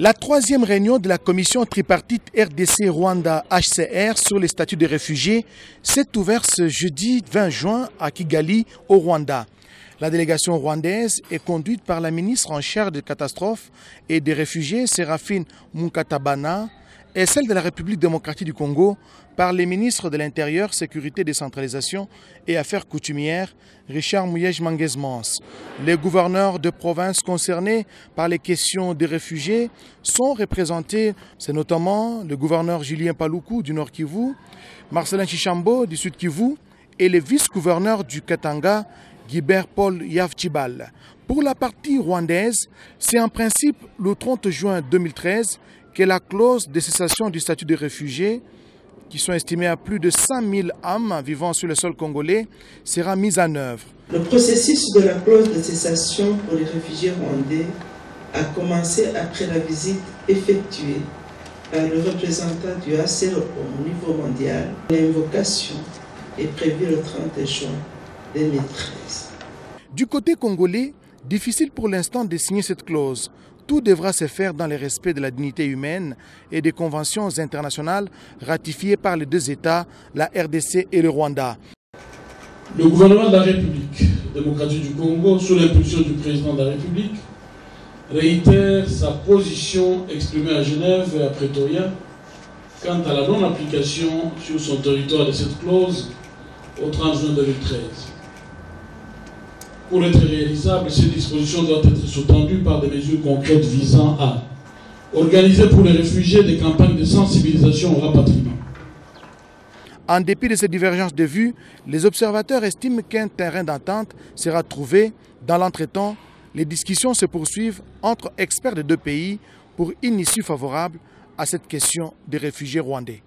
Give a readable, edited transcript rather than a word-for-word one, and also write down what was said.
La troisième réunion de la commission tripartite RDC-Rwanda-HCR sur les statuts des réfugiés s'est ouverte ce jeudi 20 juin à Kigali, au Rwanda. La délégation rwandaise est conduite par la ministre en charge des catastrophes et des réfugiés, Séraphine Munkatabana, et celle de la République démocratique du Congo par les ministres de l'Intérieur, Sécurité, Décentralisation et Affaires coutumières, Richard Muyej-Manguez-Mons. Les gouverneurs de provinces concernés par les questions des réfugiés sont représentés. C'est notamment le gouverneur Julien Paluku du Nord Kivu, Marcelin Chichambo du Sud Kivu et le vice-gouverneur du Katanga, Guibert Paul Yavchibal. Pour la partie rwandaise, c'est en principe le 30 juin 2013 que la clause de cessation du statut de réfugié, qui sont estimés à plus de 100 000 âmes vivant sur le sol congolais, sera mise en œuvre. Le processus de la clause de cessation pour les réfugiés rwandais a commencé après la visite effectuée par le représentant du HCR au niveau mondial. L'invocation est prévue le 30 juin 2013. Du côté congolais, difficile pour l'instant de signer cette clause. Tout devra se faire dans le respect de la dignité humaine et des conventions internationales ratifiées par les deux États, la RDC et le Rwanda. Le gouvernement de la République démocratique du Congo, sous l'impulsion du président de la République, réitère sa position exprimée à Genève et à Pretoria quant à la non-application sur son territoire de cette clause au 30 juin 2013. Pour être réalisable, ces dispositions doivent être sous-tendues par des mesures concrètes visant à organiser pour les réfugiés des campagnes de sensibilisation au rapatriement. En dépit de ces divergences de vues, les observateurs estiment qu'un terrain d'entente sera trouvé. Dans l'entretemps, les discussions se poursuivent entre experts des deux pays pour une issue favorable à cette question des réfugiés rwandais.